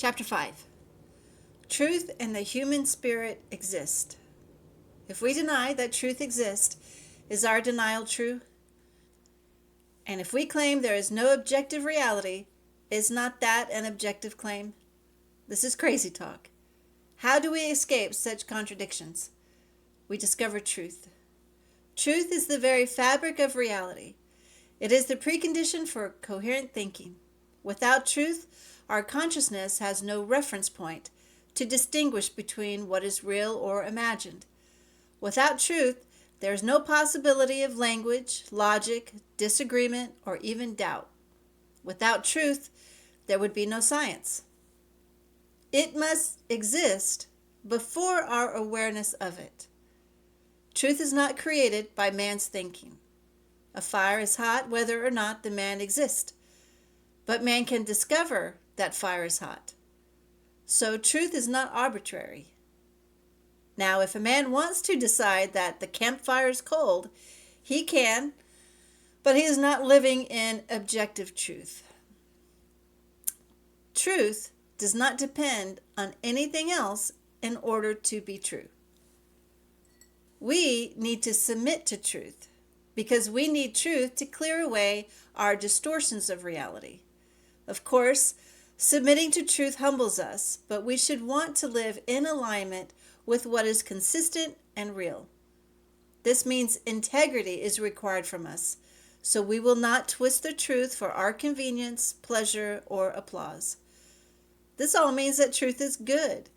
Chapter 5. Truth and the human spirit exist. If we deny that truth exists, is our denial true? And if we claim there is no objective reality, is not that an objective claim? This is crazy talk. How do we escape such contradictions? We discover truth. Truth is the very fabric of reality. It is the precondition for coherent thinking. Without truth, our consciousness has no reference point to distinguish between what is real or imagined. Without truth, there is no possibility of language, logic, disagreement, or even doubt. Without truth, there would be no science. It must exist before our awareness of it. Truth is not created by man's thinking. A fire is hot whether or not the man exists, but man can discover that fire is hot. So truth is not arbitrary. Now, if a man wants to decide that the campfire is cold, he can, but he is not living in objective truth. Truth does not depend on anything else in order to be true. We need to submit to truth because we need truth to clear away our distortions of reality. Of course, submitting to truth humbles us, but we should want to live in alignment with what is consistent and real. This means integrity is required from us, so we will not twist the truth for our convenience, pleasure, or applause. This all means that truth is good,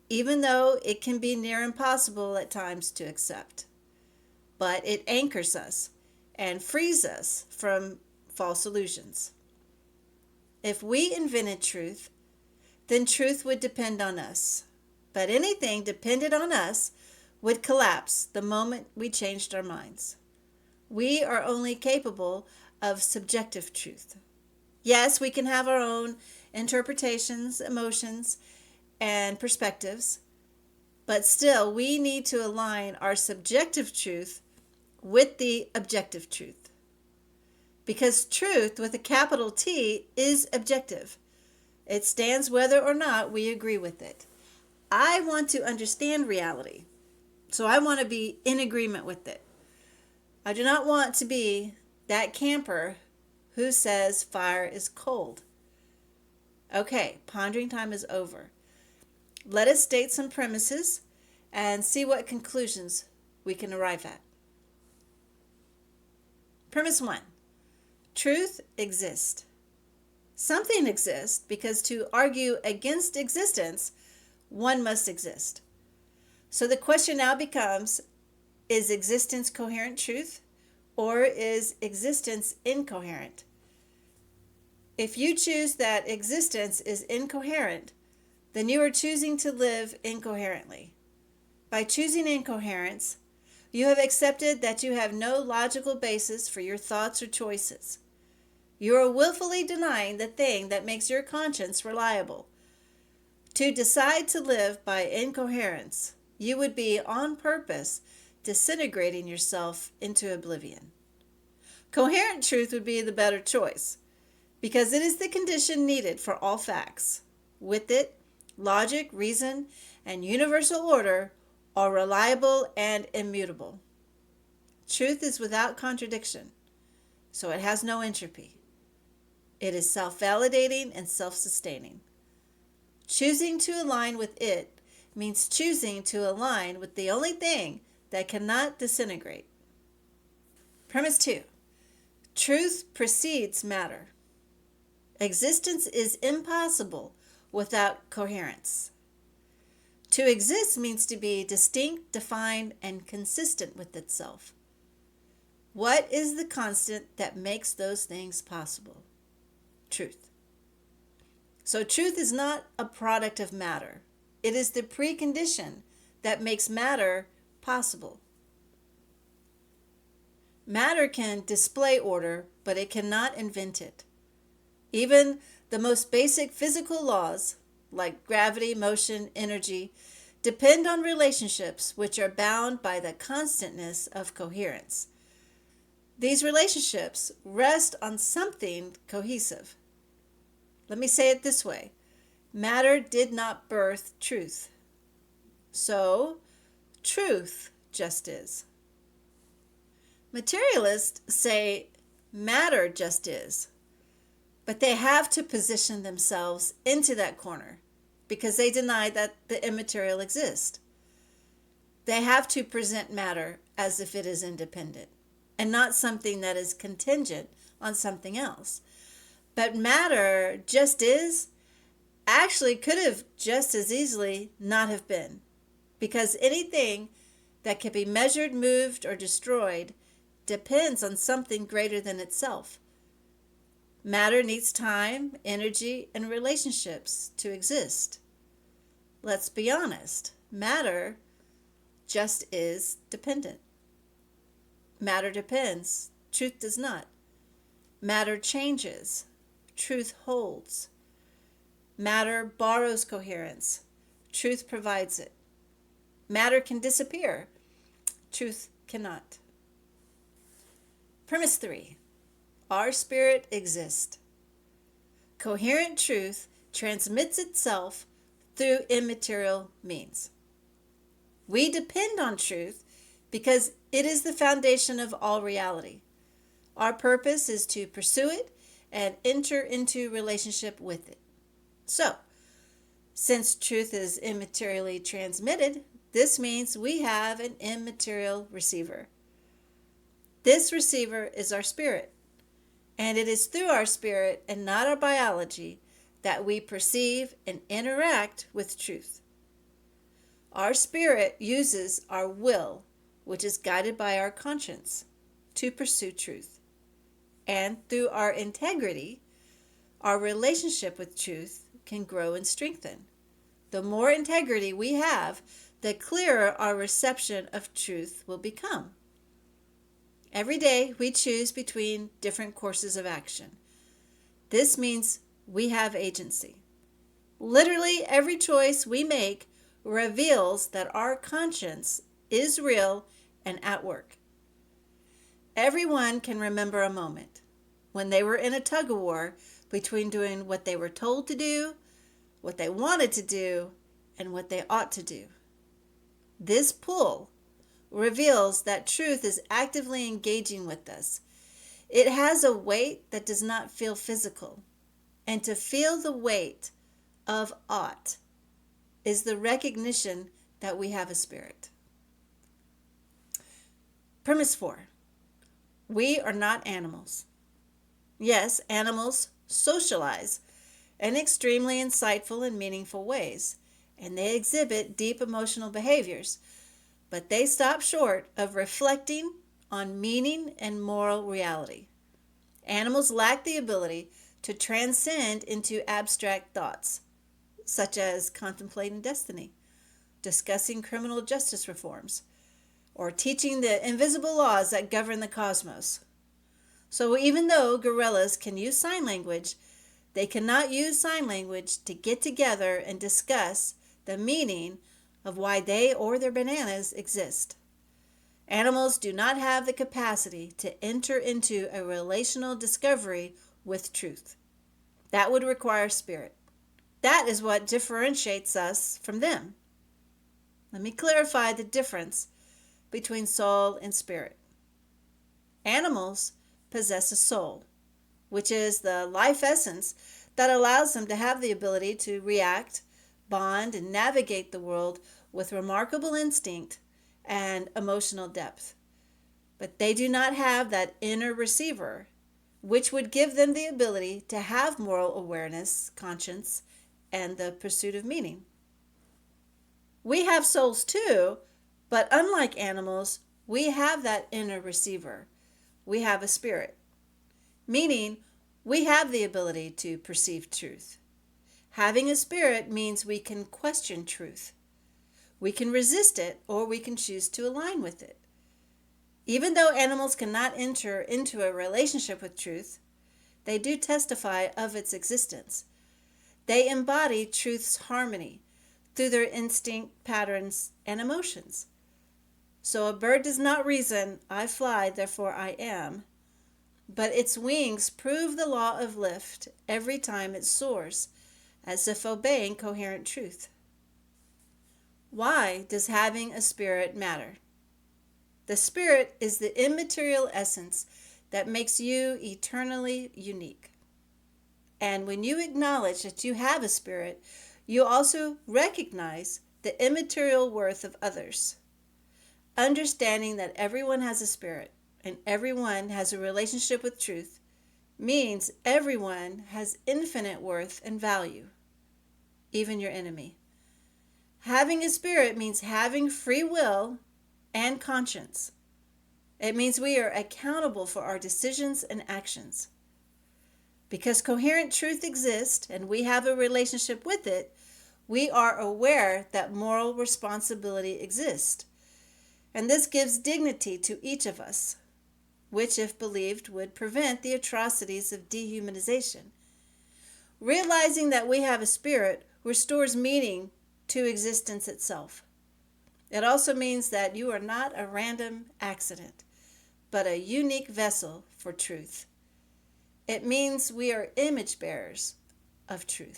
even though it can be near impossible at times to accept. But it anchors us and frees us from false illusions. If we invented truth, then truth would depend on us. But anything dependent on us would collapse the moment we changed our minds. We are only capable of subjective truth. Yes, we can have our own interpretations, emotions, and perspectives, but still we need to align our subjective truth with the objective truth. Because truth with a capital T is objective. It stands whether or not we agree with it. I want to understand reality, so I want to be in agreement with it. I do not want to be that camper who says fire is cold. Okay, pondering time is over. Let us state some premises and see what conclusions we can arrive at. Premise 1. Truth exists. Something exists because to argue against existence, one must exist. So the question now becomes, is existence coherent truth, or is existence incoherent? If you choose that existence is incoherent, then you are choosing to live incoherently. By choosing incoherence, you have accepted that you have no logical basis for your thoughts or choices. You are willfully denying the thing that makes your conscience reliable. To decide to live by incoherence, you would be on purpose disintegrating yourself into oblivion. Coherent truth would be the better choice, because it is the condition needed for all facts. With it, logic, reason, and universal order are reliable and immutable. Truth is without contradiction, so it has no entropy. It is self-validating and self-sustaining. Choosing to align with it means choosing to align with the only thing that cannot disintegrate. Premise 2. Truth precedes matter. Existence is impossible without coherence. To exist means to be distinct, defined, and consistent with itself. What is the constant that makes those things possible? Truth. So truth is not a product of matter. It is the precondition that makes matter possible. Matter can display order, but it cannot invent it. Even the most basic physical laws, like gravity, motion, energy, depend on relationships which are bound by the constantness of coherence. These relationships rest on something cohesive. Let me say it this way. Matter did not birth truth. So, truth just is. Materialists say matter just is, but they have to position themselves into that corner because they deny that the immaterial exists. They have to present matter as if it is independent and not something that is contingent on something else. But matter just is actually could have just as easily not have been, because anything that can be measured, moved, or destroyed depends on something greater than itself. Matter needs time, energy, and relationships to exist. Let's be honest, matter just is dependent. Matter depends, truth does not. Matter changes, truth holds. Matter borrows coherence, truth provides it. Matter can disappear, truth cannot. Premise 3. Our spirit exists. Coherent truth transmits itself through immaterial means. We depend on truth because it is the foundation of all reality. Our purpose is to pursue it and enter into relationship with it. So, since truth is immaterially transmitted, this means we have an immaterial receiver. This receiver is our spirit, and it is through our spirit and not our biology that we perceive and interact with truth. Our spirit uses our will, which is guided by our conscience, to pursue truth. And through our integrity, our relationship with truth can grow and strengthen. The more integrity we have, the clearer our reception of truth will become. Every day we choose between different courses of action. This means we have agency. Literally every choice we make reveals that our conscience is real and at work. Everyone can remember a moment when they were in a tug-of-war between doing what they were told to do, what they wanted to do, and what they ought to do. This pull reveals that truth is actively engaging with us. It has a weight that does not feel physical, and to feel the weight of ought is the recognition that we have a spirit. Premise 4. We are not animals. Yes, animals socialize in extremely insightful and meaningful ways, and they exhibit deep emotional behaviors, but they stop short of reflecting on meaning and moral reality. Animals lack the ability to transcend into abstract thoughts, such as contemplating destiny, discussing criminal justice reforms, or teaching the invisible laws that govern the cosmos. So even though gorillas can use sign language, they cannot use sign language to get together and discuss the meaning of why they or their bananas exist. Animals do not have the capacity to enter into a relational discovery with truth. That would require spirit. That is what differentiates us from them. Let me clarify the difference between soul and spirit. Animals possess a soul, which is the life essence that allows them to have the ability to react, bond, and navigate the world with remarkable instinct and emotional depth. But they do not have that inner receiver, which would give them the ability to have moral awareness, conscience, and the pursuit of meaning. We have souls too, but unlike animals, we have that inner receiver. We have a spirit, meaning we have the ability to perceive truth. Having a spirit means we can question truth. We can resist it, or we can choose to align with it. Even though animals cannot enter into a relationship with truth, they do testify of its existence. They embody truth's harmony through their instinct, patterns, and emotions. So a bird does not reason, I fly, therefore I am, but its wings prove the law of lift every time it soars, as if obeying coherent truth. Why does having a spirit matter? The spirit is the immaterial essence that makes you eternally unique. And when you acknowledge that you have a spirit, you also recognize the immaterial worth of others. Understanding that everyone has a spirit and everyone has a relationship with truth means everyone has infinite worth and value, even your enemy. Having a spirit means having free will and conscience. It means we are accountable for our decisions and actions. Because coherent truth exists and we have a relationship with it, we are aware that moral responsibility exists. And this gives dignity to each of us, which, if believed, would prevent the atrocities of dehumanization. Realizing that we have a spirit restores meaning to existence itself. It also means that you are not a random accident, but a unique vessel for truth. It means we are image bearers of truth.